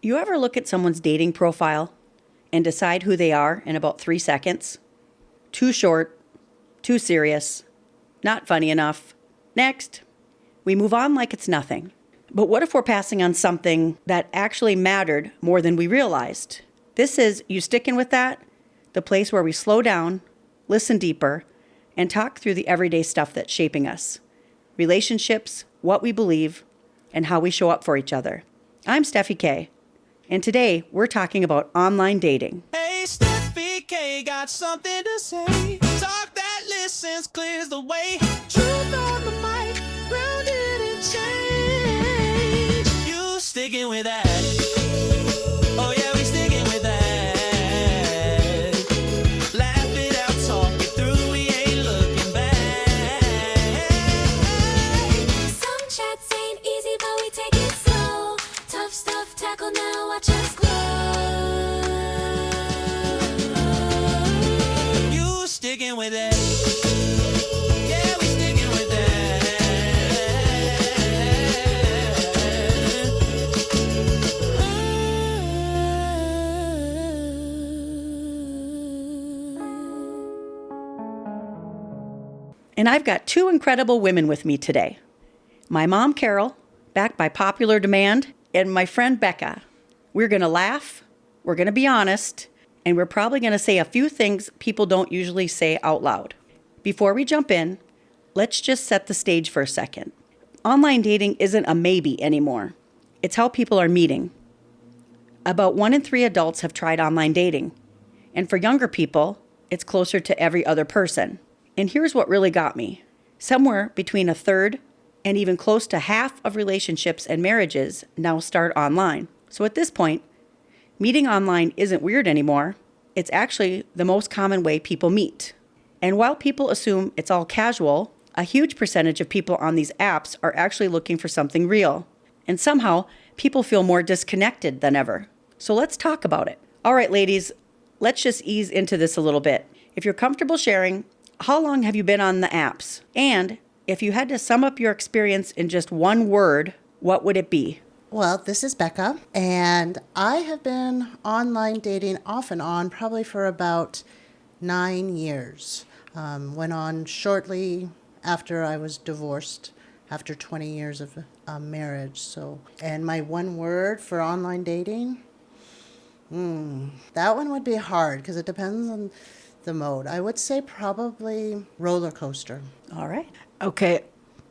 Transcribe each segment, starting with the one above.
You ever look at someone's dating profile and decide who they are in about 3 seconds? Too short, too serious, not funny enough. Next. We move on like it's nothing. But what if we're passing on something that actually mattered more than we realized? This is You Stickin' With That, the place where we slow down, listen deeper, and talk through the everyday stuff that's shaping us. Relationships, what we believe, and how we show up for each other. I'm Steffi K, and today we're talking about online dating. Hey, Steffi K got something to say. Talk that listens, clears the way. Truth on the mic, grounded in change. You sticking with that? Oh yeah, we sticking with that. Laugh it out, talk it through, we ain't looking back. Some chats ain't easy, but we take it slow. Tough stuff tackled, now watch us glow. You sticking with that? Yeah, we sticking with And I've got two incredible women with me today. My mom, Carol, back by popular demand, and my friend, Becca. We're going to laugh, we're going to be honest, and we're probably going to say a few things people don't usually say out loud. Before we jump in, let's just set the stage for a second. Online dating isn't a maybe anymore. It's how people are meeting. About 1 in 3 adults have tried online dating. And for younger people, it's closer to every other person. And here's what really got me. Somewhere between a third and even close to half of relationships and marriages now start online. So at this point, meeting online isn't weird anymore. It's actually the most common way people meet. And while people assume it's all casual, a huge percentage of people on these apps are actually looking for something real. And somehow, people feel more disconnected than ever. So let's talk about it. All right, ladies, let's just ease into this a little bit. If you're comfortable sharing, how long have you been on the apps? And if you had to sum up your experience in just one word, what would it be? Well, this is Becca, and I have been online dating off and on probably for about 9 years. Went on shortly after I was divorced, after 20 years of marriage. And my one word for online dating, that one would be hard because it depends on the mode. I would say probably roller coaster. All right. Okay,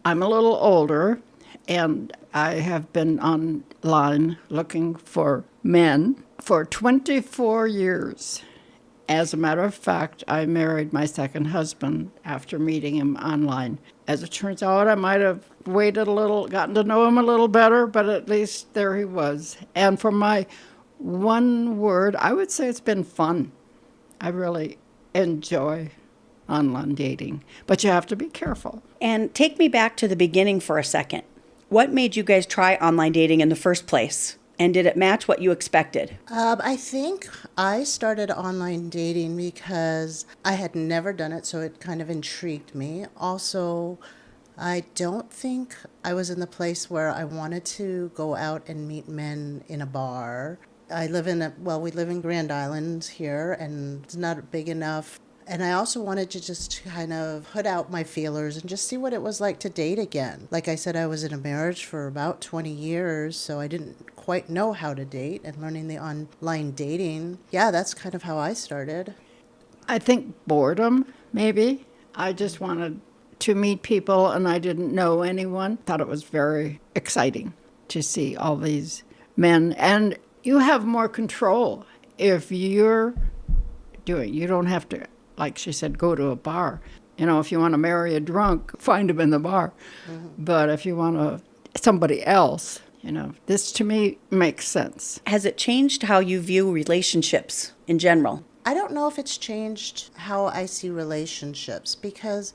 I'm a little older, and I have been online looking for men for 24 years. As a matter of fact, I married my second husband after meeting him online. As it turns out, I might have waited a little, gotten to know him a little better, but at least there he was. And for my one word, I would say it's been fun. I really enjoy online dating, but you have to be careful. And take me back to the beginning for a second. What made you guys try online dating in the first place? And did it match what you expected? I think I started online dating because I had never done it, so it kind of intrigued me. Also, I don't think I was in the place where I wanted to go out and meet men in a bar. We live in Grand Island here, and it's not big enough. And I also wanted to just kind of put out my feelers and just see what it was like to date again. Like I said, I was in a marriage for about 20 years, so I didn't quite know how to date, and learning the online dating, yeah, that's kind of how I started. I think boredom, maybe. I just wanted to meet people, and I didn't know anyone. Thought it was very exciting to see all these men. And you have more control if you're doing. You don't have to, like she said, go to a bar. If you want to marry a drunk, find him in the bar. Mm-hmm. But if you want somebody else, this to me makes sense. Has it changed how you view relationships in general? I don't know if it's changed how I see relationships because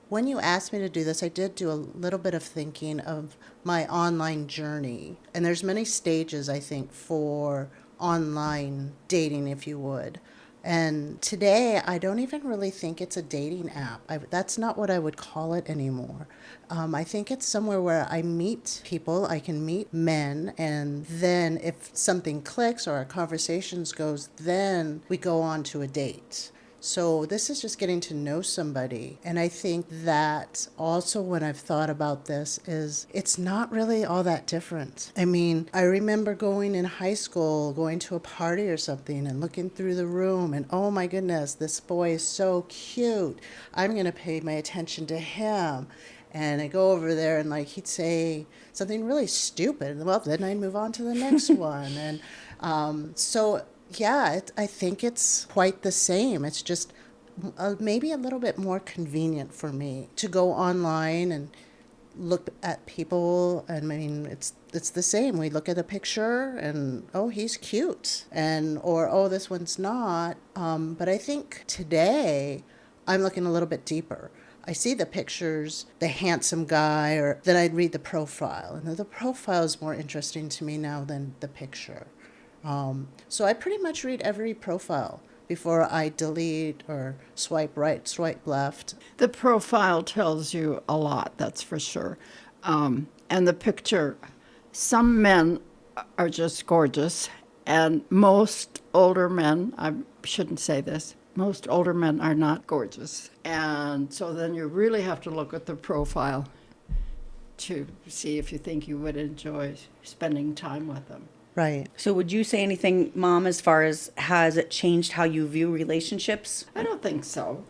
when you asked me to do this, I did do a little bit of thinking of my online journey. And there's many stages, I think, for online dating, if you would. And today, I don't even really think it's a dating app. That's not what I would call it anymore. I think it's somewhere where I meet people, I can meet men, and then if something clicks or our conversations goes, then we go on to a date. So this is just getting to know somebody. And I think that also when I've thought about this is it's not really all that different. I mean, I remember going in high school, going to a party or something and looking through the room and, oh my goodness, this boy is so cute. I'm going to pay my attention to him. And I go over there and like he'd say something really stupid. Well, then I'd move on to the next one. And so yeah, I think it's quite the same. It's just maybe a little bit more convenient for me to go online and look at people. And I mean, it's the same. We look at a picture and, oh, he's cute. And, or, oh, this one's not. But I think today I'm looking a little bit deeper. I see the pictures, the handsome guy, or then I'd read the profile. And the profile is more interesting to me now than the picture. So I pretty much read every profile before I delete or swipe right, swipe left. The profile tells you a lot, that's for sure. And the picture, some men are just gorgeous, and most older men, I shouldn't say this, most older men are not gorgeous. And so then you really have to look at the profile to see if you think you would enjoy spending time with them. Right. So would you say anything, Mom, as far as has it changed how you view relationships? I don't think so.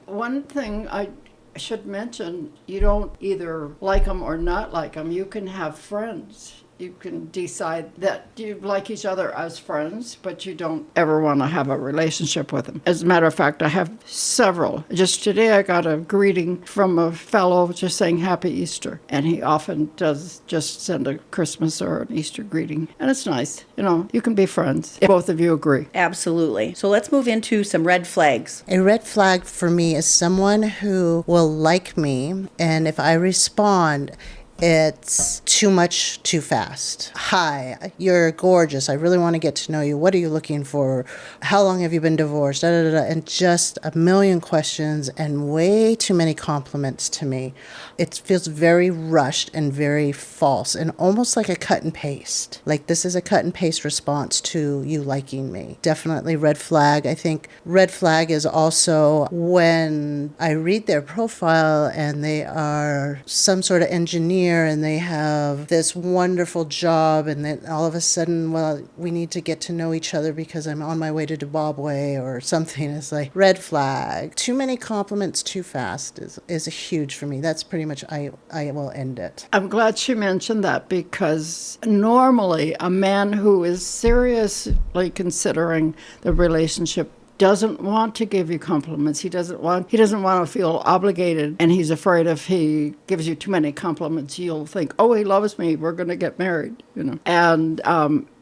One thing I should mention, you don't either like them or not like them. You can have friends. You can decide that you like each other as friends, but you don't ever want to have a relationship with them. As a matter of fact, I have several. Just today I got a greeting from a fellow just saying Happy Easter. And he often does just send a Christmas or an Easter greeting. And it's nice. You know, you can be friends if both of you agree. Absolutely. So let's move into some red flags. A red flag for me is someone who will like me, and if I respond, it's too much too fast. Hi, you're gorgeous. I really want to get to know you. What are you looking for? How long have you been divorced? Da, da, da, da. And just a million questions and way too many compliments to me. It feels very rushed and very false and almost like a cut and paste. Like this is a cut and paste response to you liking me. Definitely red flag. I think red flag is also when I read their profile and they are some sort of engineer and they have this wonderful job, and then all of a sudden, well, we need to get to know each other because I'm on my way to Zimbabwe or something. It's like red flag. Too many compliments too fast is a huge for me. That's pretty much I will end it. I'm glad she mentioned that because normally a man who is seriously considering the relationship doesn't want to give you compliments. He doesn't want to feel obligated, and he's afraid if he gives you too many compliments, you'll think, oh, he loves me, we're going to get married, you know. And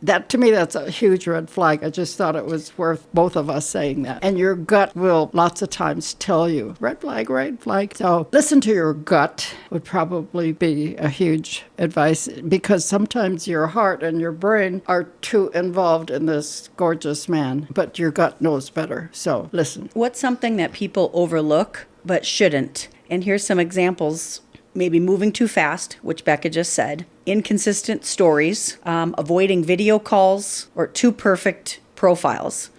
that, to me, that's a huge red flag. I just thought it was worth both of us saying that. And your gut will lots of times tell you, red flag, red flag. So listen to your gut would probably be a huge advice, because sometimes your heart and your brain are too involved in this gorgeous man, but your gut knows better. So listen. What's something that people overlook but shouldn't? And here's some examples. Maybe moving too fast, which Becca just said, inconsistent stories, avoiding video calls, or too perfect profiles.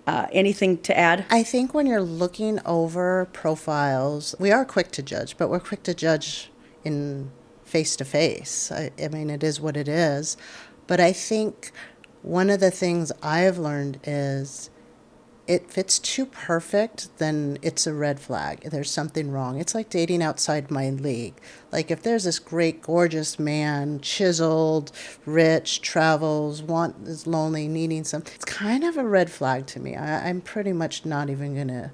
Anything to add? I think when you're looking over profiles, we are quick to judge, but we're quick to judge in face-to-face. I mean, it is what it is. But I think one of the things I've learned is if it's too perfect, then it's a red flag. There's something wrong. It's like dating outside my league. Like if there's this great, gorgeous man, chiseled, rich, travels, is lonely, needing something, it's kind of a red flag to me. I'm pretty much not even going to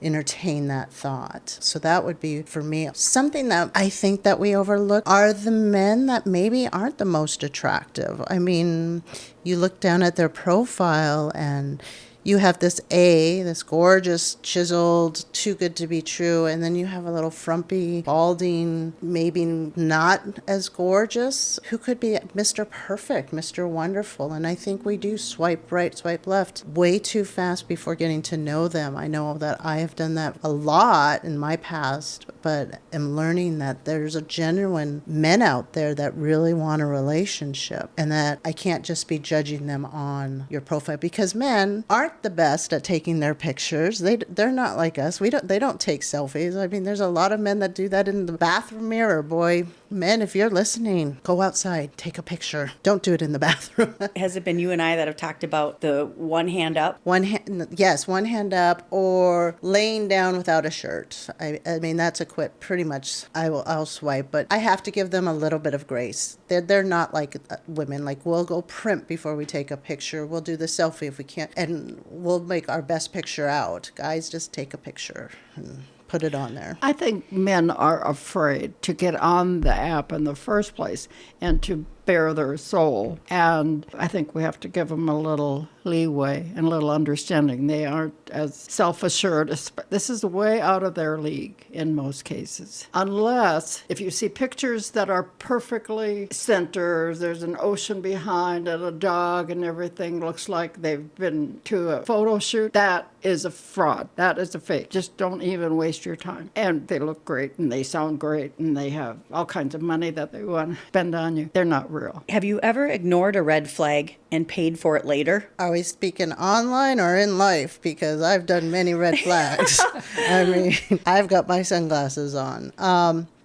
entertain that thought. So that would be, for me, something that I think that we overlook are the men that maybe aren't the most attractive. I mean, you look down at their profile and you have this A, this gorgeous, chiseled, too good to be true, and then you have a little frumpy, balding, maybe not as gorgeous, who could be Mr. Perfect, Mr. Wonderful. And I think we do swipe right, swipe left way too fast before getting to know them. I know that I have done that a lot in my past, but am learning that there's a genuine men out there that really want a relationship, and that I can't just be judging them on your profile, because men aren't the best at taking their pictures. They're not like us. They don't take selfies. I mean, there's a lot of men that do that in the bathroom mirror. Boy, men, if you're listening, go outside, take a picture. Don't do it in the bathroom. Has it been you and I that have talked about the one hand up? One hand up, or laying down without a shirt. I mean, that's a quit. Pretty much, I'll swipe, but I have to give them a little bit of grace. They're not like women. Like, we'll go print before we take a picture. We'll do the selfie if we can't, and we'll make our best picture out. Guys, just take a picture and put it on there. I think men are afraid to get on the app in the first place and to bare their soul. And I think we have to give them a little leeway and a little understanding. They aren't as self-assured. This is way out of their league in most cases. Unless, if you see pictures that are perfectly centered, there's an ocean behind and a dog and everything looks like they've been to a photo shoot, that is a fraud. That is a fake. Just don't even waste your time. And they look great and they sound great and they have all kinds of money that they want to spend on you. They're not real. Have you ever ignored a red flag and paid for it later? Are we speaking online or in life? Because I've done many red flags. I mean, I've got my sunglasses on.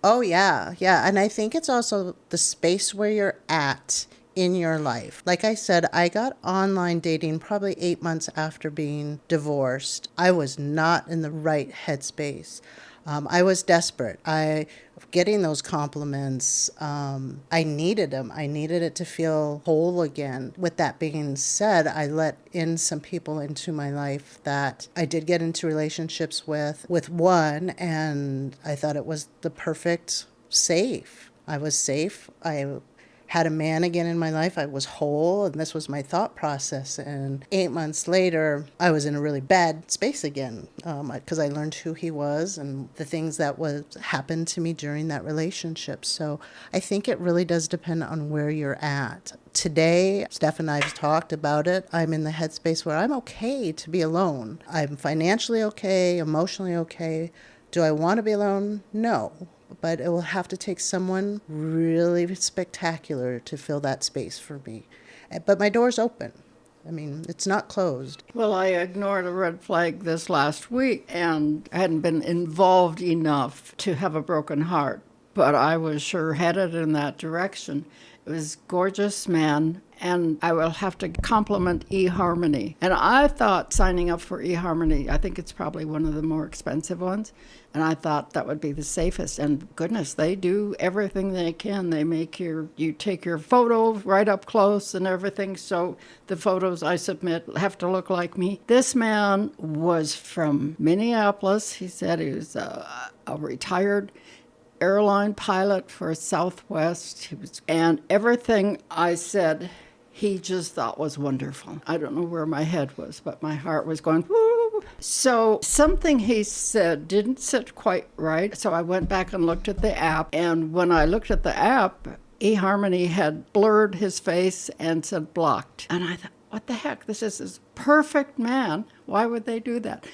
Oh, yeah. And I think it's also the space where you're at in your life. Like I said, I got online dating probably 8 months after being divorced. I was not in the right headspace. I was desperate. Getting those compliments, I needed them. I needed it to feel whole again. With that being said, I let in some people into my life that I did get into relationships with one, and I thought it was the perfect safe. I was safe. I had a man again in my life. I was whole, and this was my thought process. And 8 months later, I was in a really bad space again, because I learned who he was and the things that happened to me during that relationship. So I think it really does depend on where you're at. Today, Steph and I have talked about it. I'm in the headspace where I'm okay to be alone. I'm financially okay, emotionally okay. Do I want to be alone? No. But it will have to take someone really spectacular to fill that space for me. But my door's open. I mean, it's not closed. Well, I ignored a red flag this last week and hadn't been involved enough to have a broken heart, but I was sure headed in that direction. It was a gorgeous man, and I will have to compliment eHarmony. And I thought signing up for eHarmony, I think it's probably one of the more expensive ones, and I thought that would be the safest. And goodness, they do everything they can. They make you take your photo right up close and everything, so the photos I submit have to look like me. This man was from Minneapolis. He said he was a retired airline pilot for Southwest. And everything I said, he just thought was wonderful. I don't know where my head was, but my heart was going, woo. So something he said didn't sit quite right. So I went back and looked at the app. And when I looked at the app, eHarmony had blurred his face and said blocked. And I thought, what the heck? This is this perfect man. Why would they do that?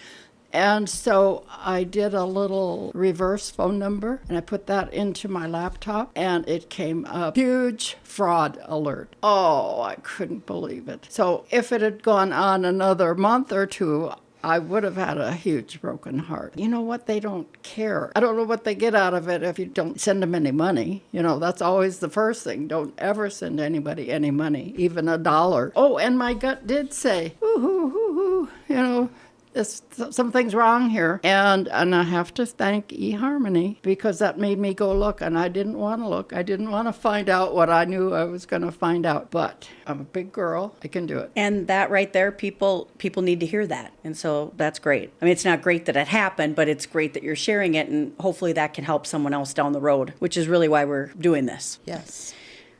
And so I did a little reverse phone number, and I put that into my laptop, and it came up, huge fraud alert. Oh, I couldn't believe it. So if it had gone on another month or two, I would have had a huge broken heart. You know what? They don't care. I don't know what they get out of it if you don't send them any money. You know, that's always the first thing. Don't ever send anybody any money, even $1. Oh, and my gut did say, you know, something's wrong here. And I have to thank eHarmony, because that made me go look, and I didn't want to look. I didn't want to find out what I knew I was going to find out. But I'm a big girl. I can do it. And that right there, people need to hear that. And so that's great. I mean, it's not great that it happened, but it's great that you're sharing it, and hopefully that can help someone else down the road, which is really why we're doing this. Yes.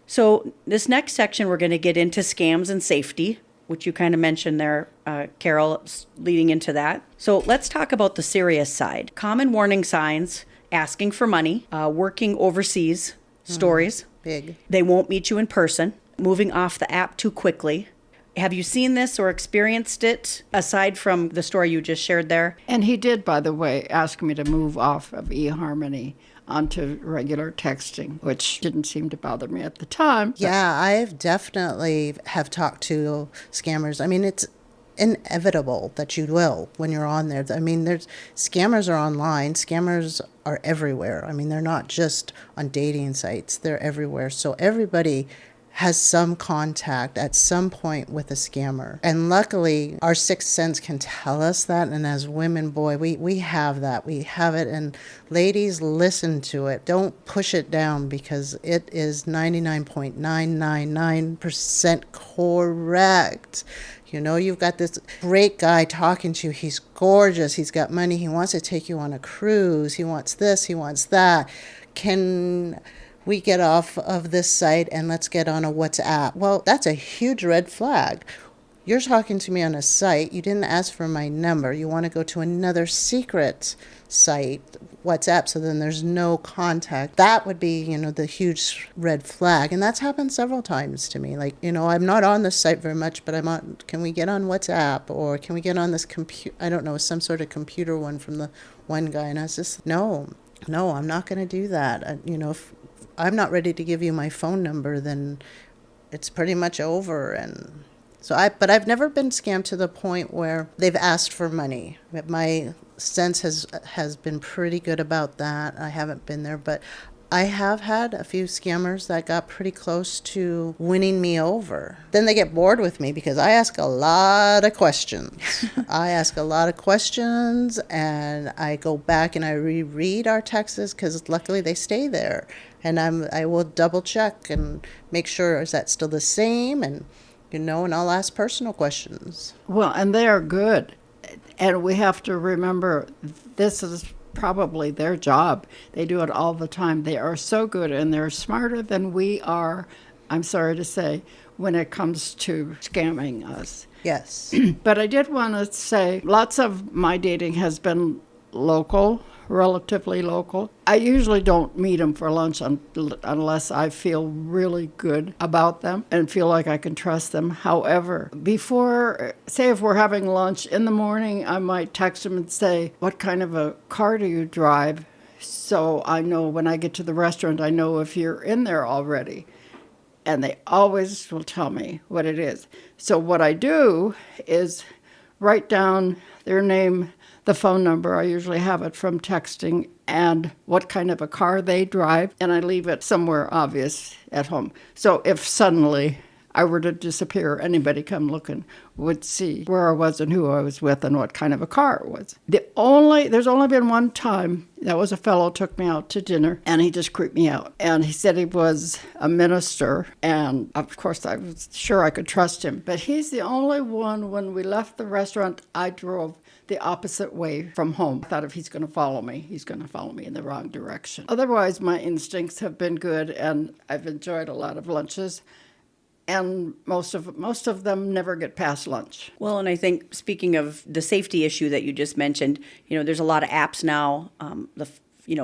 So this next section, we're going to get into scams and safety. which you kind of mentioned there, Carol, leading into that. So let's talk about the serious side. Common warning signs: asking for money, working overseas, stories. Big. They won't meet you in person, moving off the app too quickly. Have you seen this or experienced it aside from the story you just shared there? And he did, by the way, ask me to move off of eHarmony onto regular texting, which didn't seem to bother me at the time. Yeah, I've definitely have talked to scammers. I mean, it's inevitable that you will when you're on there. I mean, there's scammers are online. Scammers are everywhere. I mean, they're not just on dating sites. They're everywhere. So everybody has some contact at some point with a scammer. And luckily, our sixth sense can tell us that. And as women, boy, we have that. We have it. And ladies, listen to it. Don't push it down because it is 99.999% correct. You know, you've got this great guy talking to you. He's gorgeous. He's got money. He wants to take you on a cruise. He wants this. He wants that. Can we get off of this site and let's get on a WhatsApp? Well, that's a huge red flag. You're talking to me on a site. You didn't ask for my number. You want to go to another secret site, WhatsApp, so then there's no contact. That would be, you know, the huge red flag. And that's happened several times to me. Like, you know, I'm not on this site very much, but I'm on, can we get on WhatsApp? Or can we get on this I don't know, some sort of computer one from the one guy. And I was just, no, I'm not going to do that. You know, if I'm not ready to give you my phone number, then it's pretty much over. And so but I've never been scammed to the point where they've asked for money. My sense has been pretty good about that. I haven't been there, but I have had a few scammers that got pretty close to winning me over. Then they get bored with me because I ask a lot of questions. And I go back and I reread our texts because luckily they stay there. And I will double check and make sure, is that still the same? And, you know, and I'll ask personal questions. Well, and they are good. And we have to remember this is probably their job. They do it all the time. They are so good and they're smarter than we are, I'm sorry to say, when it comes to scamming us. Yes. But I did want to say lots of my dating has been local, relatively local. I usually don't meet them for lunch unless I feel really good about them and feel like I can trust them. However, before, say if we're having lunch in the morning, I might text them and say, what kind of a car do you drive? So I know when I get to the restaurant, I know if you're in there already. And they always will tell me what it is. So what I do is write down their name, the phone number, I usually have it from texting, and what kind of a car they drive, and I leave it somewhere obvious at home. So if suddenly I were to disappear, anybody come looking would see where I was and who I was with and what kind of a car it was. There's only been one time, that was a fellow took me out to dinner, and he just creeped me out. And he said he was a minister, and of course I was sure I could trust him. But he's the only one, when we left the restaurant, I drove the opposite way from home. I thought if he's going to follow me, he's going to follow me in the wrong direction. Otherwise, my instincts have been good, and I've enjoyed a lot of lunches. And most of them never get past lunch. Well, and I think speaking of the safety issue that you just mentioned, you know, there's a lot of apps now,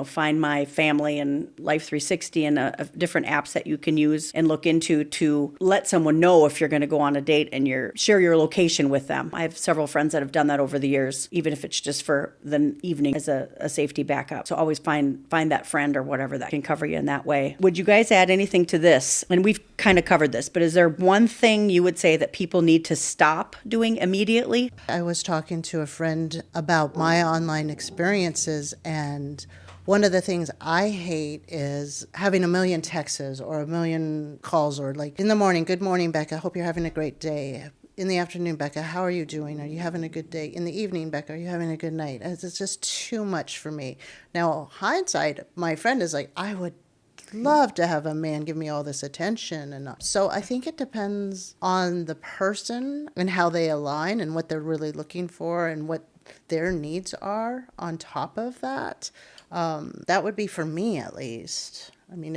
Find My Family and Life 360 and different apps that you can use and look into to let someone know if you're going to go on a date and share your location with them. I have several friends that have done that over the years, even if it's just for the evening as a safety backup. So always find that friend or whatever that can cover you in that way. Would you guys add anything to this? And we've kind of covered this, but is there one thing you would say that people need to stop doing immediately? I was talking to a friend about my online experiences, and one of the things I hate is having a million texts or a million calls, or like in the morning, good morning, Becca, hope you're having a great day. In the afternoon, Becca, how are you doing? Are you having a good day? In the evening, Becca, are you having a good night? It's just too much for me. Now, hindsight, my friend is like, I would love to have a man give me all this attention. And so I think it depends on the person and how they align and what they're really looking for and what their needs are on top of that. That would be for me, at least. I mean,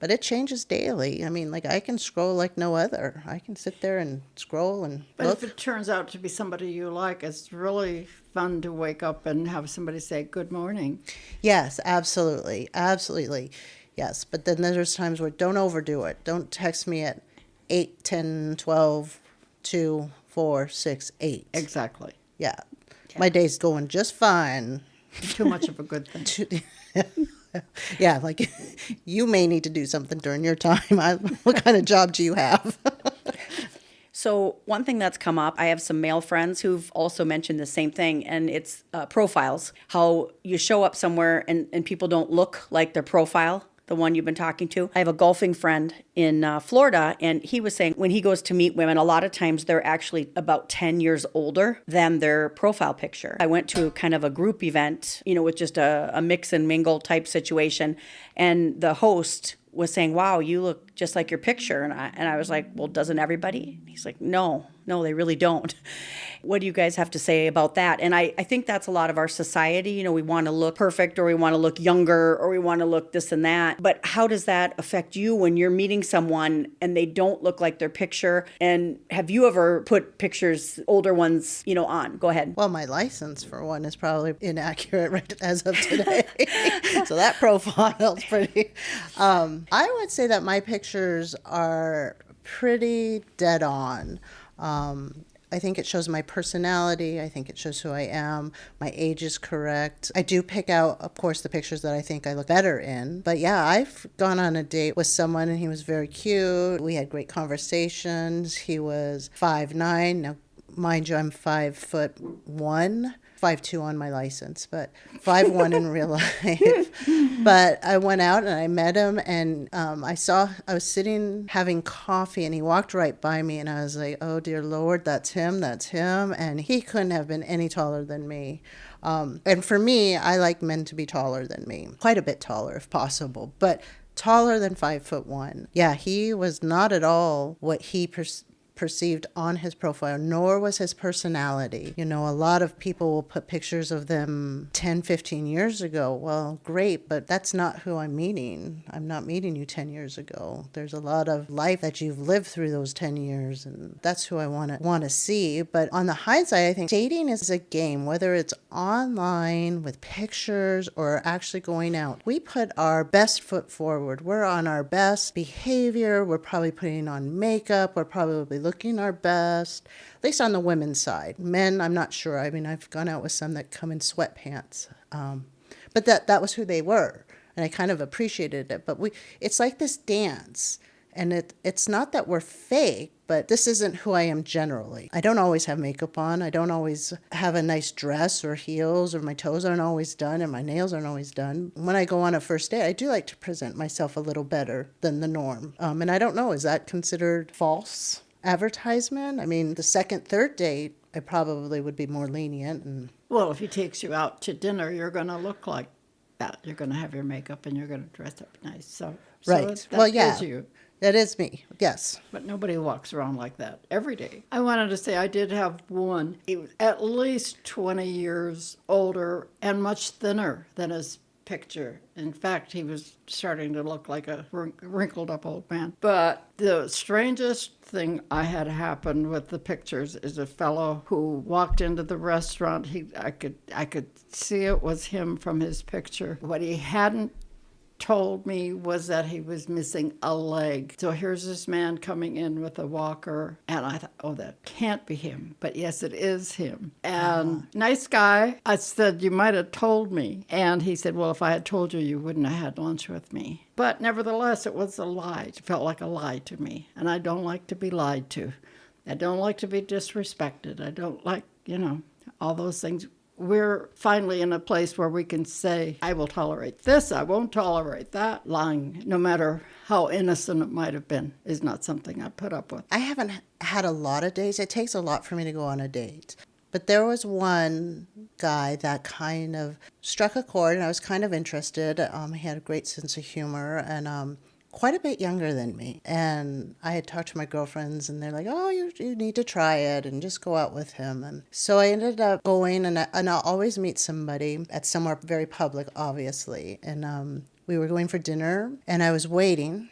But it changes daily. I mean, like, I can scroll like no other. I can sit there and scroll and But look. if it turns out to be somebody you like, it's really fun to wake up and have somebody say good morning. Yes, absolutely. Absolutely. Yes. But then there's times where don't overdo it. Don't text me at 8, 10, 12, 2, 4, 6, 8. Exactly. Yeah. My day's going just fine. Too much of a good thing. Yeah, like you may need to do something during your time. What kind of job do you have? So, one thing that's come up, I have some male friends who've also mentioned the same thing, and it's profiles. How you show up somewhere and people don't look like their profile, the one you've been talking to. I have a golfing friend in Florida, and he was saying when he goes to meet women, a lot of times they're actually about 10 years older than their profile picture. I went to kind of a group event, with just a mix and mingle type situation, and the host was saying, "Wow, you look just like your picture." And I was like, "Well, doesn't everybody?" He's like, No, they really don't." What do you guys have to say about that? And I think that's a lot of our society. We want to look perfect, or we want to look younger, or we want to look this and that. But how does that affect you when you're meeting someone and they don't look like their picture? And have you ever put pictures, older ones, on? Go ahead. Well, my license, for one, is probably inaccurate right as of today. So that profile is pretty. I would say that my pictures are pretty dead on. I think it shows my personality. I think it shows who I am. My age is correct. I do pick out, of course, the pictures that I think I look better in. But yeah, I've gone on a date with someone and he was very cute. We had great conversations. He was 5'9". Now, mind you, I'm 5'1". 5'2" on my license, but 5'1" in real life. But I went out and I met him, and I was sitting having coffee, and he walked right by me, and I was like, oh dear Lord, that's him. And he couldn't have been any taller than me. And for me, I like men to be taller than me, quite a bit taller if possible, but taller than 5'1". Yeah, he was not at all what he perceived on his profile, nor was his personality. A lot of people will put pictures of them 10, 15 years ago. Well, great, but that's not who I'm meeting. I'm not meeting you 10 years ago. There's a lot of life that you've lived through those 10 years, and that's who I want to see. But on the hindsight, I think dating is a game, whether it's online with pictures or actually going out. We put our best foot forward. We're on our best behavior. We're probably putting on makeup. We're probably looking our best, at least on the women's side. Men, I'm not sure. I mean, I've gone out with some that come in sweatpants, but that was who they were, and I kind of appreciated it. But it's like this dance, and it's not that we're fake, but this isn't who I am generally. I don't always have makeup on. I don't always have a nice dress or heels, or my toes aren't always done, and my nails aren't always done. When I go on a first date, I do like to present myself a little better than the norm. And I don't know, is that considered false advertisement? I mean, the second, third date, I probably would be more lenient. And Well, if he takes you out to dinner, you're going to look like that. You're going to have your makeup and you're going to dress up nice. So right. That Well, yeah. is you. That is me, yes. But nobody walks around like that every day. I wanted to say I did have one. He was at least 20 years older and much thinner than his picture. In fact, he was starting to look like a wrinkled up old man. But the strangest thing I had happen with the pictures is a fellow who walked into the restaurant. I could see it was him from his picture. What he hadn't told me was that he was missing a leg. So here's this man coming in with a walker, and I thought, oh, that can't be him. But yes, it is him. And nice guy. I said, you might have told me. And he said, well, if I had told you, you wouldn't have had lunch with me. But nevertheless, it was a lie. It felt like a lie to me. And I don't like to be lied to. I don't like to be disrespected. I don't like, all those things. We're finally in a place where we can say, I will tolerate this, I won't tolerate that. Lying, no matter how innocent it might have been, is not something I put up with. I haven't had a lot of dates. It takes a lot for me to go on a date. But there was one guy that kind of struck a chord, and I was kind of interested. He had a great sense of humor, and quite a bit younger than me. And I had talked to my girlfriends, and they're like, oh, you need to try it and just go out with him. And so I ended up going, and I'll always meet somebody at somewhere very public, obviously. And We were going for dinner, and I was waiting.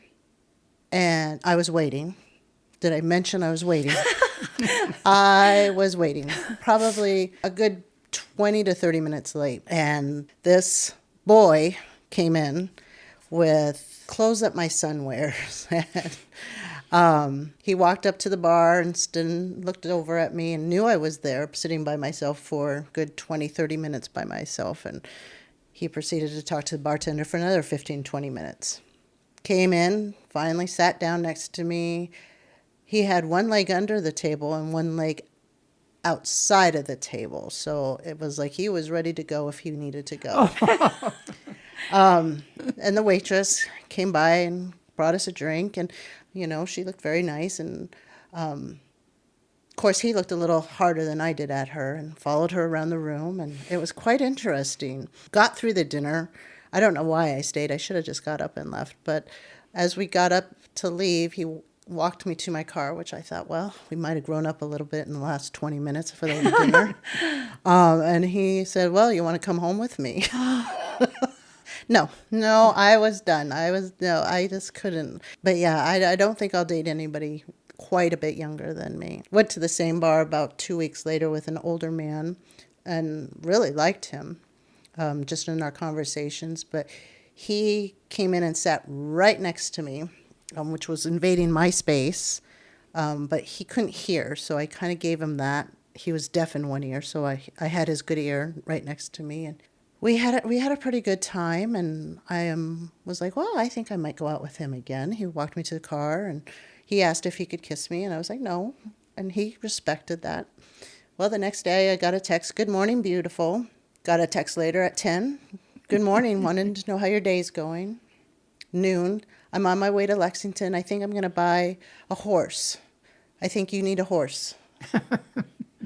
And I was waiting. Did I mention I was waiting? I was waiting, probably a good 20 to 30 minutes late. And this boy came in with clothes that my son wears. He walked up to the bar and looked over at me and knew I was there, sitting by myself for a good 20, 30 minutes by myself. And he proceeded to talk to the bartender for another 15, 20 minutes. Came in, finally sat down next to me. He had one leg under the table and one leg outside of the table. So it was like he was ready to go if he needed to go. And the waitress came by and brought us a drink. And, she looked very nice. And, of course, he looked a little harder than I did at her and followed her around the room. And it was quite interesting. Got through the dinner. I don't know why I stayed. I should have just got up and left. But as we got up to leave, he walked me to my car, which I thought, well, we might have grown up a little bit in the last 20 minutes for the dinner. And he said, well, you want to come home with me? No, I was done. I just couldn't. But yeah, I don't think I'll date anybody quite a bit younger than me. Went to the same bar about 2 weeks later with an older man and really liked him, just in our conversations. But he came in and sat right next to me, which was invading my space, but he couldn't hear, so I kind of gave him that. He was deaf in one ear, so I had his good ear right next to me, and we had a pretty good time. And I was like, well, I think I might go out with him again. He walked me to the car, and he asked if he could kiss me, and I was like, no, and he respected that. Well, the next day I got a text, good morning, beautiful. Got a text later at 10, good morning, wanted to know how your day's going. Noon, I'm on my way to Lexington. I think I'm going to buy a horse. I think you need a horse.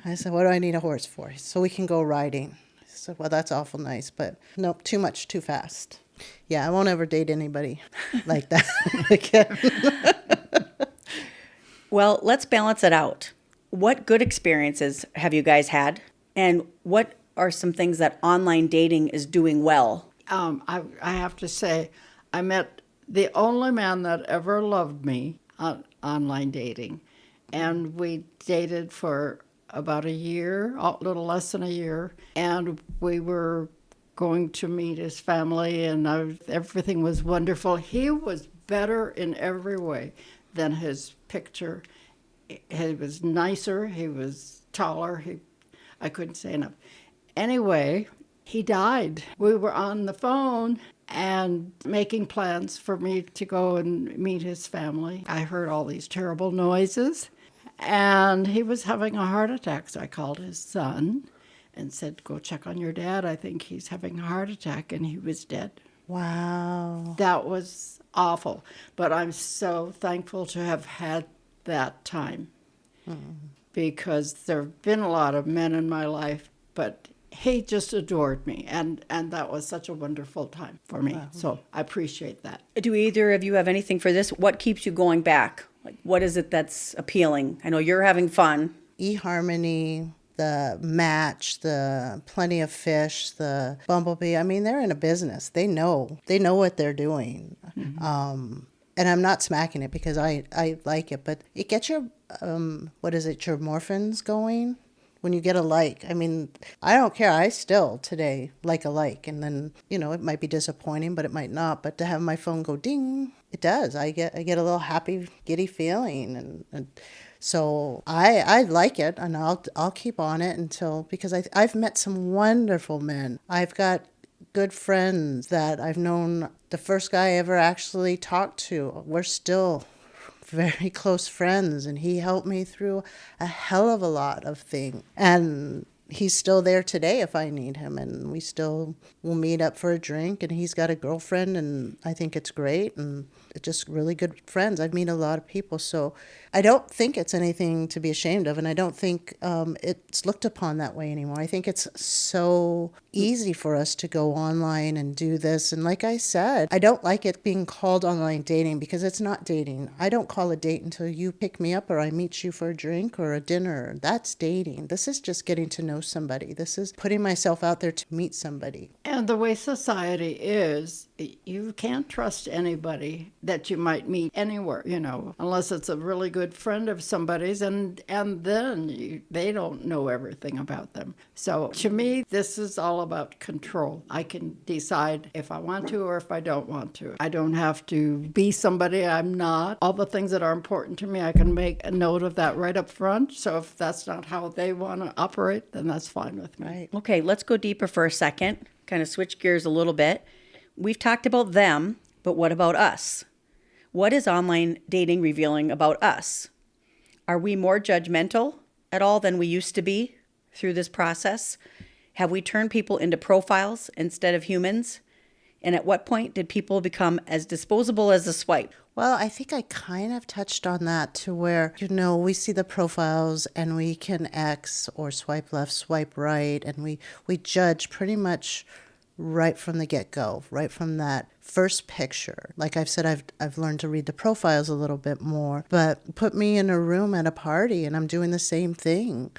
I said, what do I need a horse for? So we can go riding. I said, well, that's awful nice, but nope, too much, too fast. Yeah, I won't ever date anybody like that again. Well, let's balance it out. What good experiences have you guys had? And what are some things that online dating is doing well? I have to say, I met the only man that ever loved me on online dating. And we dated for about a year, a little less than a year. And we were going to meet his family, and everything was wonderful. He was better in every way than his picture. He was nicer, he was taller, I couldn't say enough. Anyway, he died. We were on the phone and making plans for me to go and meet his family. I heard all these terrible noises, and he was having a heart attack. So I called his son and said, go check on your dad. I think he's having a heart attack, and he was dead. Wow. That was awful, but I'm so thankful to have had that time, because there have been a lot of men in my life, but he just adored me, and that was such a wonderful time for me. Wow. So I appreciate that. Do either of you have anything for this? What keeps you going back? Like, what is it that's appealing? I know you're having fun. eHarmony, the Match, the Plenty of Fish, the Bumblebee. I mean, they're in a business. They know what they're doing. Mm-hmm. And I'm not smacking it because I like it, but it gets your, your morphins going when you get a like. I mean, I don't care. I still today like a like, and then, it might be disappointing, but it might not. But to have my phone go ding, it does. I get a little happy, giddy feeling, and so I like it, and I'll keep on it because I've met some wonderful men. I've got good friends that I've known. The first guy I ever actually talked to, we're still very close friends, and he helped me through a hell of a lot of things. And he's still there today if I need him, and we still will meet up for a drink, and he's got a girlfriend, and I think it's great, and it's just really good friends. I've met a lot of people, so I don't think it's anything to be ashamed of, and I don't think it's looked upon that way anymore. I think it's so easy for us to go online and do this, and like I said, I don't like it being called online dating because it's not dating. I don't call a date until you pick me up or I meet you for a drink or a dinner. That's dating. This is just getting to know somebody. This is putting myself out there to meet somebody. And the way society is, you can't trust anybody that you might meet anywhere, unless it's a really good friend of somebody's, and then they don't know everything about them. So to me, this is all about control. I can decide if I want to or if I don't want to. I don't have to be somebody I'm not. All the things that are important to me, I can make a note of that right up front. So if that's not how they want to operate, then that's fine with me. Right. Okay, let's go deeper for a second, kind of switch gears a little bit. We've talked about them, but what about us? What is online dating revealing about us? Are we more judgmental at all than we used to be through this process? Have we turned people into profiles instead of humans? And at what point did people become as disposable as a swipe? Well, I think I kind of touched on that to where, we see the profiles and we can X or swipe left, swipe right, and we judge pretty much right from the get-go, right from that first picture. Like I've said, I've learned to read the profiles a little bit more, but put me in a room at a party and I'm doing the same thing.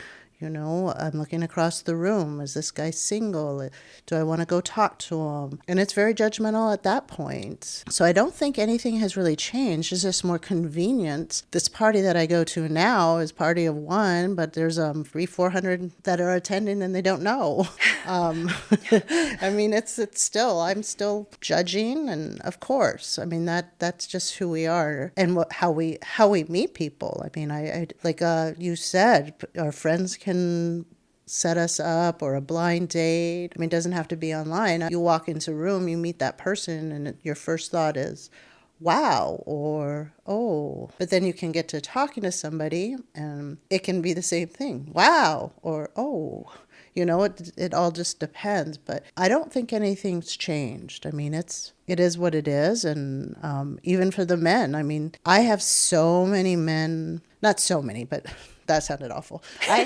I'm looking across the room. Is this guy single? Do I want to go talk to him? And it's very judgmental at that point. So I don't think anything has really changed. It's just more convenient. This party that I go to now is party of one, but there's 400 that are attending and they don't know. I mean, it's still, I'm still judging, and of course, I mean that's just who we are and how we meet people. I mean, I like you said, our friends can set us up, or a blind date. I mean, it doesn't have to be online. You walk into a room, you meet that person, and your first thought is, wow, or oh. But then you can get to talking to somebody, and it can be the same thing. Wow, or oh. It all just depends. But I don't think anything's changed. I mean, it is what it is. And even for the men, I mean, I have so many men, not so many, but that sounded awful. I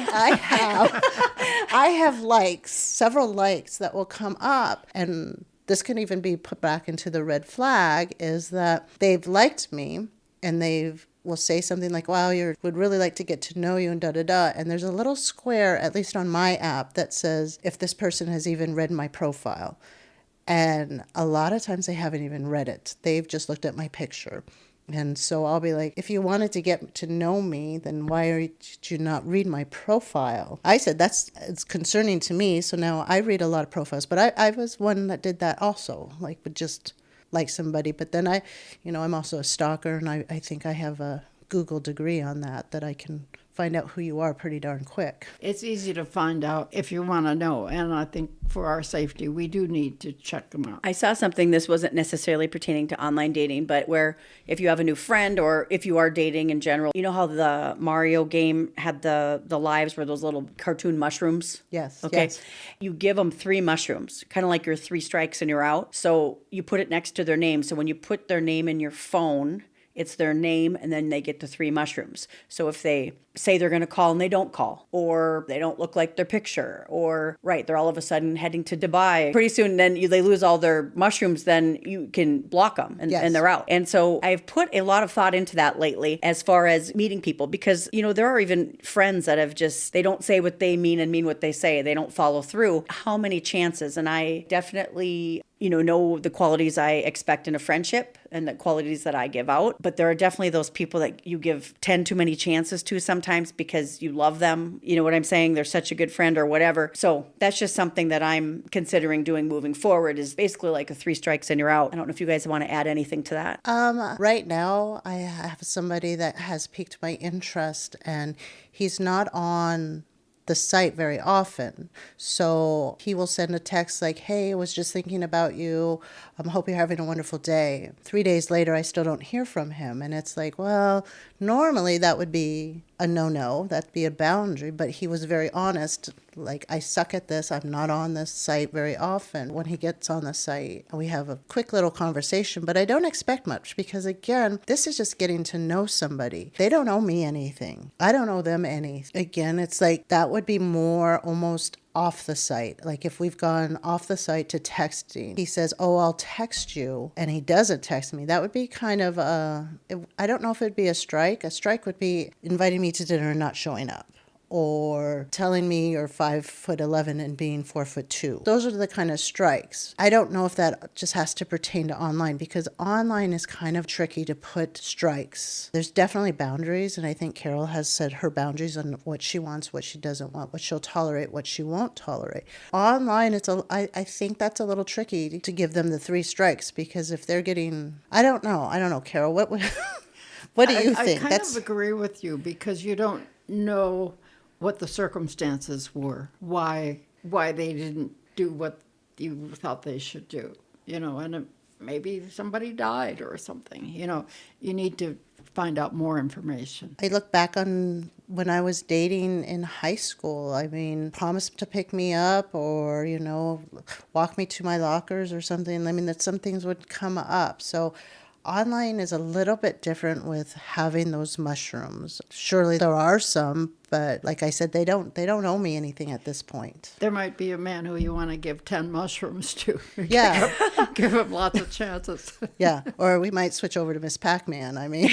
have likes, several likes that will come up, and this can even be put back into the red flag, is that they've liked me and will say something like, wow, would really like to get to know you, and da-da-da. And there's a little square, at least on my app, that says if this person has even read my profile. And a lot of times they haven't even read it. They've just looked at my picture. And so I'll be like, if you wanted to get to know me, then why did you not read my profile? I said, it's concerning to me. So now I read a lot of profiles, but I was one that did that also, like would just like somebody. But then I'm also a stalker, and I think I have a Google degree on that I can find out who you are pretty darn quick. It's easy to find out if you want to know, and I think for our safety, we do need to check them out. I saw something, this wasn't necessarily pertaining to online dating, but where if you have a new friend or if you are dating in general, you know how the Mario game had the lives where those little cartoon mushrooms? Yes. Okay. Yes. You give them 3 mushrooms, kind of like your 3 strikes and you're out. So you put it next to their name. So when you put their name in your phone, it's their name, and then they get the 3 mushrooms. So if they say they're going to call and they don't call, or they don't look like their picture, or they're all of a sudden heading to Dubai, pretty soon then they lose all their mushrooms, then you can block them and, Yes. and they're out. And so I've put a lot of thought into that lately as far as meeting people, because there are even friends that have they don't say what they mean and mean what they say. They don't follow through. How many chances? And I definitely know the qualities I expect in a friendship and the qualities that I give out. But there are definitely those people that you give 10 too many chances to sometimes because you love them. You know what I'm saying? They're such a good friend or whatever. So that's just something that I'm considering doing moving forward, is basically like a 3 strikes and you're out. I don't know if you guys want to add anything to that. Right now, I have somebody that has piqued my interest, and he's not on the site very often. So he will send a text like, hey, I was just thinking about you. I hope you're having a wonderful day. 3 days later, I still don't hear from him. And it's like, well, normally that would be a no-no. That'd be a boundary. But he was very honest. Like, I suck at this. I'm not on this site very often. When he gets on the site, we have a quick little conversation, but I don't expect much because, again, this is just getting to know somebody. They don't owe me anything. I don't owe them anything. Again, it's like that would be more almost off the site. Like if we've gone off the site to texting, he says, oh, I'll text you, and he doesn't text me. That would be kind of I don't know if it'd be a strike. A strike would be inviting me to dinner and not showing up. or telling me you're 5'11" and being 4'2". Those are the kind of strikes. I don't know if that just has to pertain to online, because online is kind of tricky to put strikes. There's definitely boundaries, and I think Carol has set her boundaries on what she wants, what she doesn't want, what she'll tolerate, what she won't tolerate. Online, I think that's a little tricky to give them the 3 strikes, because if they're getting, I don't know, Carol, what would, what do you think? I kind of agree with you, because you don't know what the circumstances were, why they didn't do what you thought they should do, and maybe somebody died or something, you need to find out more information. I look back on when I was dating in high school. I mean, promised to pick me up or, walk me to my lockers or something. I mean, that some things would come up. So online is a little bit different with having those mushrooms. Surely there are some, but like I said, they don't owe me anything at this point. There might be a man who you want to give 10 mushrooms to. Yeah. Give him lots of chances. Yeah, or we might switch over to Miss Pac-Man. I mean,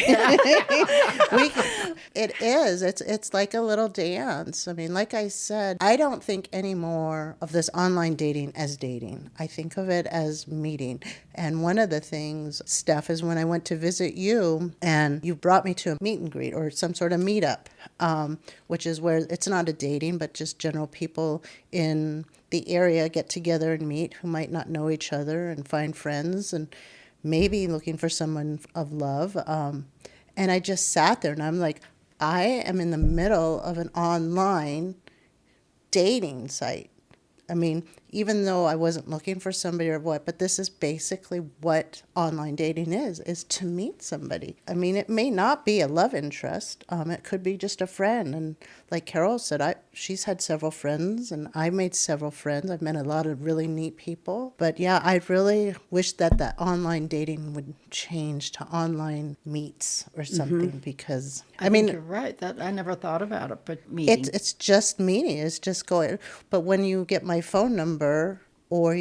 it's like a little dance. I mean, like I said, I don't think anymore of this online dating as dating. I think of it as meeting. And one of the things, Steph, is when I went to visit you and you brought me to a meet and greet or some sort of meetup, which is where it's not a dating, but just general people in the area get together and meet who might not know each other and find friends and maybe looking for someone of love. And I just sat there and I'm like, I am in the middle of an online dating site. I mean, even though I wasn't looking for somebody or what, but this is basically what online dating is to meet somebody. I mean, it may not be a love interest. It could be just a friend. And like Carol said, she's had several friends and I made several friends. I've met a lot of really neat people. But yeah, I really wish that online dating would change to online meets or something because, I mean, you're right. That I never thought about it, but meeting. It's just meeting. It's just going. But when you get my phone number or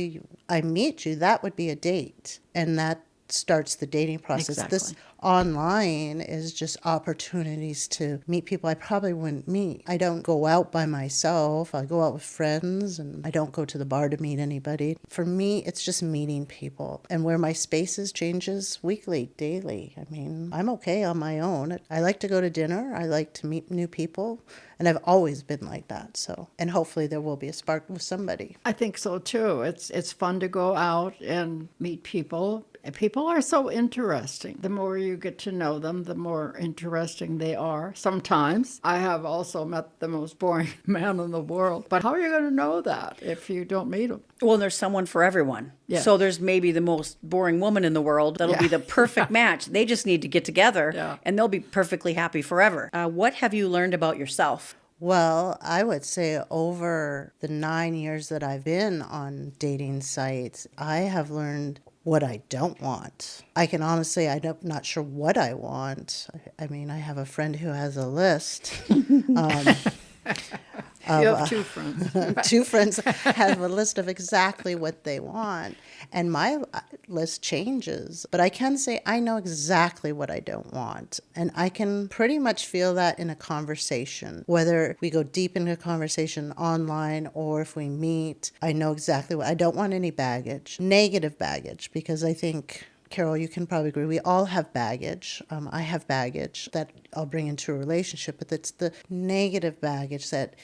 I meet you, that would be a date. And that starts the dating process. Exactly. This online is just opportunities to meet people I probably wouldn't meet. I don't go out by myself. I go out with friends and I don't go to the bar to meet anybody. For me, it's just meeting people. And where my spaces changes weekly, daily. I mean, I'm okay on my own. I like to go to dinner. I like to meet new people. And I've always been like that. So, and hopefully there will be a spark with somebody. I think so too. It's fun to go out and meet people. People are so interesting. The more you get to know them, the more interesting they are. Sometimes I have also met the most boring man in the world. But how are you going to know that if you don't meet him? Well, there's someone for everyone. Yeah. So there's maybe the most boring woman in the world that'll be the perfect match. They just need to get together and they'll be perfectly happy forever. What have you learned about yourself? Well, I would say over the 9 years that I've been on dating sites, I have learned what I don't want. I can honestly, I'm not sure what I want. I mean, I have a friend who has a list. You have 2 friends. 2 friends have a list of exactly what they want. And my list changes. But I can say I know exactly what I don't want. And I can pretty much feel that in a conversation. Whether we go deep into a conversation online or if we meet, I know exactly what I don't want. Any baggage, negative baggage, because I think, Carol, you can probably agree, we all have baggage. I have baggage that I'll bring into a relationship, but it's the negative baggage that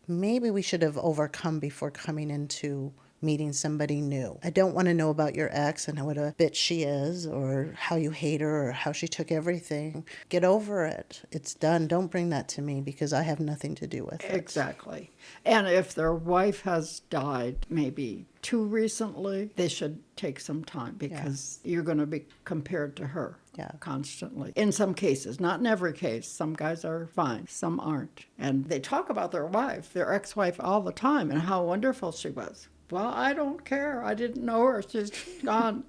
maybe we should have overcome before coming into meeting somebody new. I don't want to know about your ex and what a bitch she is or how you hate her or how she took everything. Get over it. It's done. Don't bring that to me because I have nothing to do with it. Exactly. And if their wife has died maybe too recently, they should take some time because you're going to be compared to her constantly. In some cases, not in every case. Some guys are fine, some aren't. And they talk about their wife, their ex-wife all the time and how wonderful she was. Well, I don't care. I didn't know her. She's gone,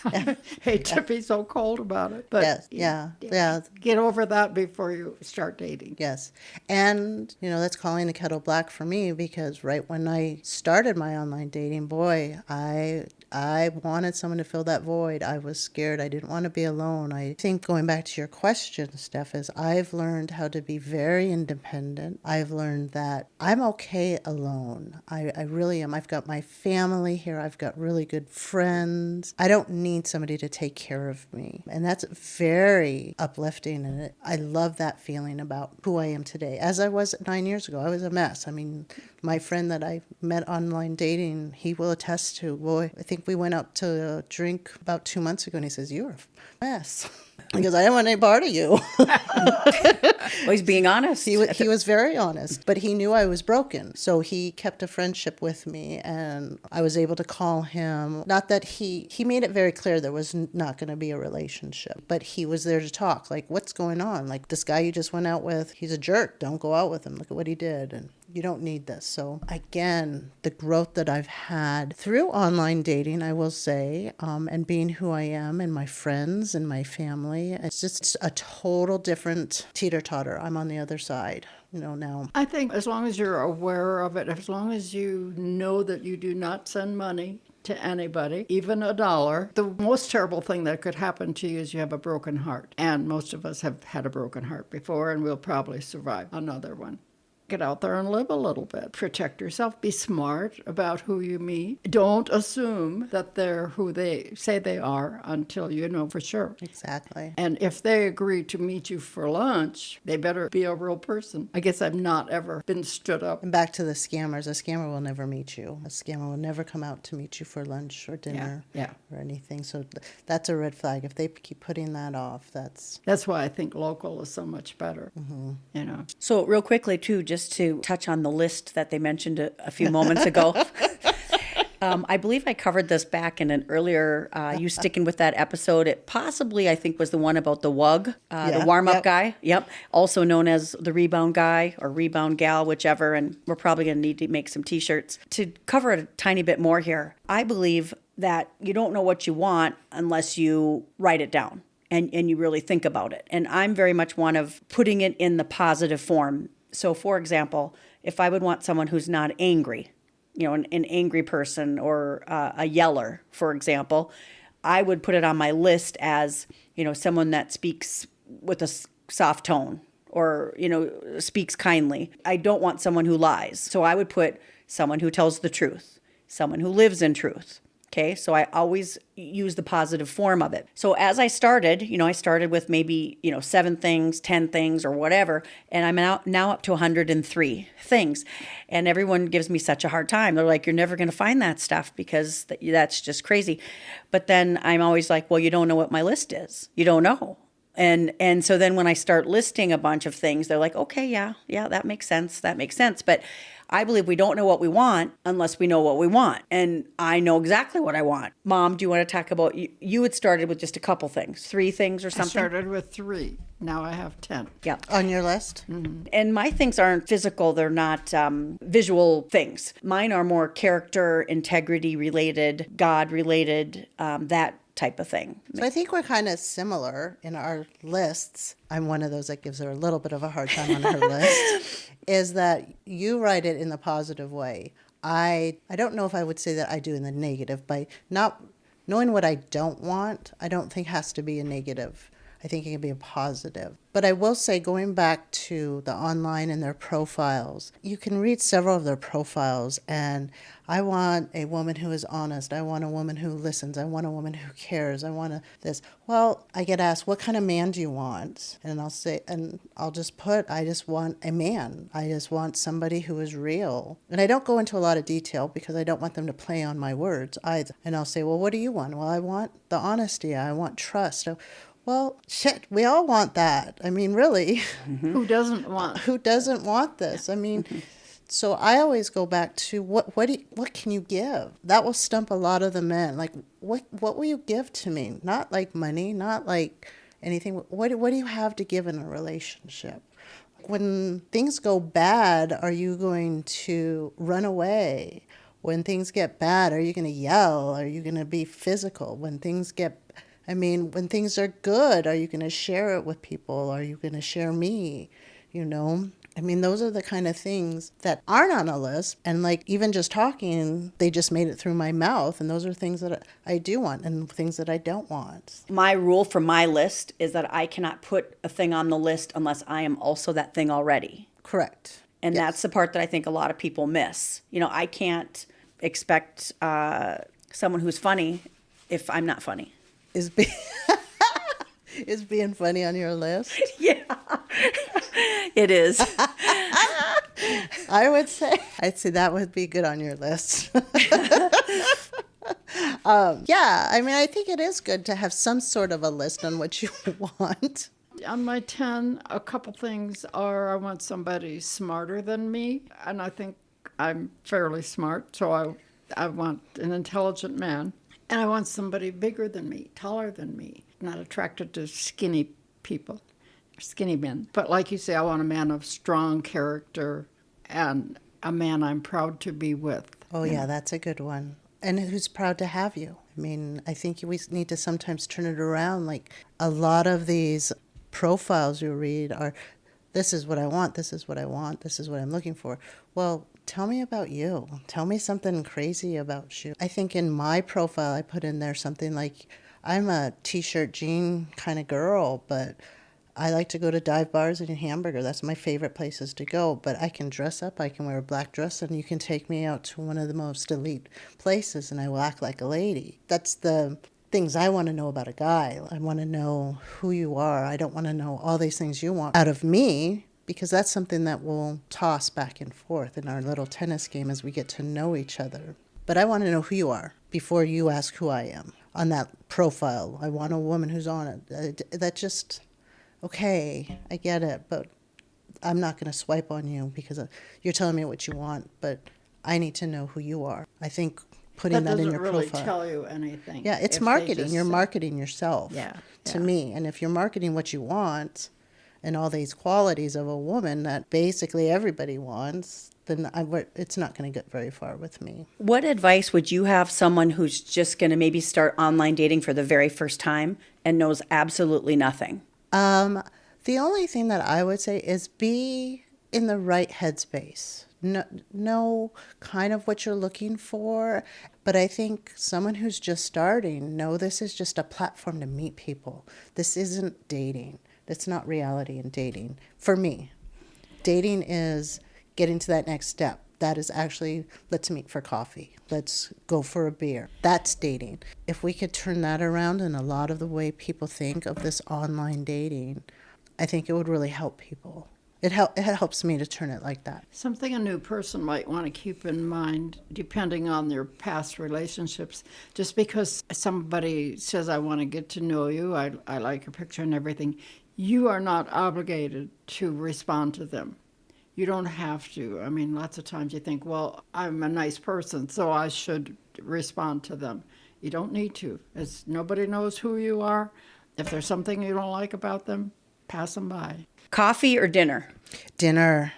I hate to be so cold about it. But get over that before you start dating. Yes. And, that's calling the kettle black for me because right when I started my online dating, boy, I I wanted someone to fill that void. I was scared. I didn't want to be alone. I think going back to your question, Steph, is I've learned how to be very independent. I've learned that I'm okay alone. I really am. I've got my family here. I've got really good friends. I don't need somebody to take care of me. And that's very uplifting. And I love that feeling about who I am today. As I was 9 years ago, I was a mess. I mean, my friend that I met online dating, he will attest to, boy, I think we went out to drink about 2 months ago, and he says, "You're a mess." Because I didn't want any part of you. Well, he's being honest. He was very honest, but he knew I was broken. So he kept a friendship with me, and I was able to call him. Not that he made it very clear there was not going to be a relationship, but he was there to talk. Like, what's going on? Like, this guy you just went out with, he's a jerk. Don't go out with him. Look at what he did. And you don't need this. So again, the growth that I've had through online dating, I will say, and being who I am and my friends and my family, it's just a total different teeter-totter. I'm on the other side, now. I think as long as you're aware of it, as long as you know that you do not send money to anybody, even $1, the most terrible thing that could happen to you is you have a broken heart. And most of us have had a broken heart before, and we'll probably survive another one. Get out there and live a little bit. Protect yourself. Be smart about who you meet. Don't assume that they're who they say they are until you know for sure. Exactly. And if they agree to meet you for lunch, they better be a real person. I guess I've not ever been stood up. And back to the scammers. A scammer will never meet you. A scammer will never come out to meet you for lunch or dinner or anything. So that's a red flag. If they keep putting that off, that's why I think local is so much better. So real quickly, too, just to touch on the list that they mentioned a few moments ago. I believe I covered this back in an earlier, you sticking with that episode. It possibly, I think, was the one about the WUG, the warm-up guy. Yep. Also known as the rebound guy or rebound gal, whichever. And we're probably going to need to make some T-shirts. To cover it a tiny bit more here, I believe that you don't know what you want unless you write it down and you really think about it. And I'm very much one of putting it in the positive form. So, for example, if I would want someone who's not angry, an angry person or a yeller, for example, I would put it on my list as, someone that speaks with a soft tone or, speaks kindly. I don't want someone who lies. So I would put someone who tells the truth, someone who lives in truth. Okay, so I always use the positive form of it. So as I started, I started with maybe, 7 things, 10 things or whatever, and I'm now up to 103 things. And everyone gives me such a hard time. They're like, you're never going to find that stuff because that's just crazy. But then I'm always like, well, you don't know what my list is. You don't know. And so then when I start listing a bunch of things, they're like, okay, yeah, that makes sense. That makes sense. But I believe we don't know what we want unless we know what we want. And I know exactly what I want. Mom, do you want to talk about, you had started with just a couple things, 3 things or something? I started with 3. Now I have 10. Yeah. on your list. Mm-hmm. And my things aren't physical. They're not visual things. Mine are more character, integrity related, God related, that type of thing. So I think we're kind of similar in our lists. I'm one of those that gives her a little bit of a hard time on her list, is that you write it in the positive way. I don't know if I would say that I do in the negative, by not knowing what I don't want, I don't think has to be a negative. I think it can be a positive. But I will say, going back to the online and their profiles, you can read several of their profiles, and I want a woman who is honest. I want a woman who listens. I want a woman who cares. I want this. Well, I get asked, what kind of man do you want? And I'll say, and I'll just put, I just want a man. I just want somebody who is real. And I don't go into a lot of detail because I don't want them to play on my words either. And I'll say, well, what do you want? Well, I want the honesty. I want trust. Well, shit, we all want that. I mean, really. Mm-hmm. Who doesn't want this? I mean, so I always go back to what can you give? That will stump a lot of the men. Like, what will you give to me? Not like money, not like anything. What do you have to give in a relationship? When things go bad, are you going to run away? When things get bad, are you going to yell? Are you going to be physical? When things are good, are you going to share it with people? Are you going to share me? I mean, those are the kind of things that aren't on a list. And like even just talking, they just made it through my mouth. And those are things that I do want and things that I don't want. My rule for my list is that I cannot put a thing on the list unless I am also that thing already. Correct. And Yes. that's the part that I think a lot of people miss. You know, I can't expect someone who's funny if I'm not funny. Is be- is being funny on your list? Yeah, it is. I'd say that would be good on your list. Yeah, I mean, I think it is good to have some sort of a list on what you want. On my 10, a couple things are I want somebody smarter than me, and I think I'm fairly smart, so I want an intelligent man. And I want somebody bigger than me, taller than me, not attracted to skinny people, skinny men. But like you say, I want a man of strong character and a man I'm proud to be with. Oh, yeah, that's a good one. And who's proud to have you. I mean, I think we need to sometimes turn it around. Like a lot of these profiles you read are, this is what I want, this is what I want, this is what I'm looking for. Well, tell me about you. Tell me something crazy about you. I think in my profile, I put in there something like, I'm a t-shirt jean kind of girl, but I like to go to dive bars and eat hamburger. That's my favorite places to go. But I can dress up. I can wear a black dress, and you can take me out to one of the most elite places, and I will act like a lady. That's the things I want to know about a guy. I want to know who you are. I don't want to know all these things you want out of me, because that's something that we'll toss back and forth in our little tennis game as we get to know each other. But I want to know who you are before you ask who I am on that profile. I want a woman who's on it. That just... okay, I get it, but I'm not going to swipe on you because you're telling me what you want, but I need to know who you are. I think putting that in your doesn't really profile. tell you anything. Yeah, it's if they marketing. just You're say- marketing yourself to me. And if you're marketing what you want and all these qualities of a woman that basically everybody wants, then it's not going to get very far with me. What advice would you have someone who's just going to maybe start online dating for the very first time and knows absolutely nothing? The only thing that I would say is be in the right headspace. Know kind of what you're looking for. But I think someone who's just starting, know this is just a platform to meet people. This isn't dating. That's not reality in dating. For me, dating is getting to that next step. That is actually, let's meet for coffee. Let's go for a beer. That's dating. If we could turn that around in a lot of the way people think of this online dating, I think it would really help people. It helps me to turn it like that. Something a new person might want to keep in mind, depending on their past relationships. Just because somebody says, I want to get to know you, I like your picture and everything, you are not obligated to respond to them. You don't have to. I mean, lots of times you think, well, I'm a nice person, so I should respond to them. You don't need to. Nobody knows who you are. If there's something you don't like about them, pass them by. Coffee or dinner? Dinner.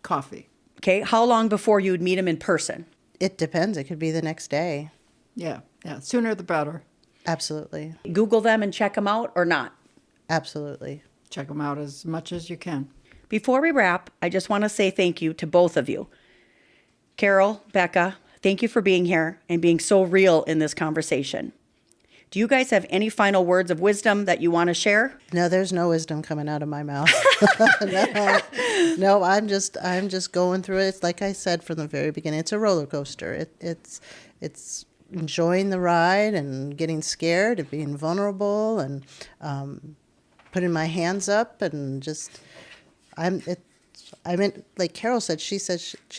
Coffee. Okay, how long before you would meet him in person? It depends. It could be the next day. Yeah. Sooner the better. Absolutely. Google them and check them out or not? Absolutely. Check them out as much as you can. Before we wrap, I just want to say thank you to both of you. Carol, Becca, thank you for being here and being so real in this conversation. Do you guys have any final words of wisdom that you want to share? No, there's no wisdom coming out of my mouth. No, I'm just going through it. It's like I said from the very beginning. It's a roller coaster. It's enjoying the ride and getting scared and being vulnerable and putting my hands up and just like Carol said, she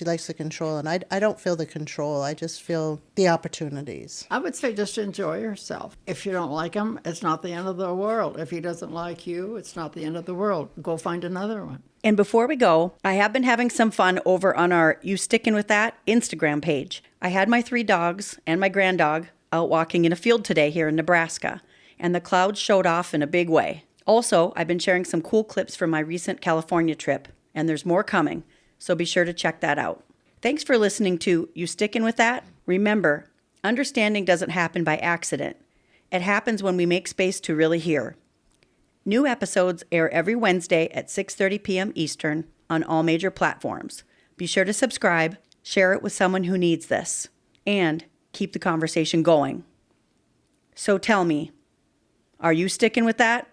likes the control, and I don't feel the control. I just feel the opportunities. I would say just enjoy yourself. If you don't like him, it's not the end of the world. If he doesn't like you, it's not the end of the world. Go find another one. And before we go, I have been having some fun over on our You Stickin' With That Instagram page. I had my 3 dogs and my granddog out walking in a field today here in Nebraska, and the clouds showed off in a big way. Also, I've been sharing some cool clips from my recent California trip, and there's more coming, so be sure to check that out. Thanks for listening to You Stickin' With That? Remember, understanding doesn't happen by accident. It happens when we make space to really hear. New episodes air every Wednesday at 6:30 p.m. Eastern on all major platforms. Be sure to subscribe, share it with someone who needs this, and keep the conversation going. So tell me, are you sticking with that?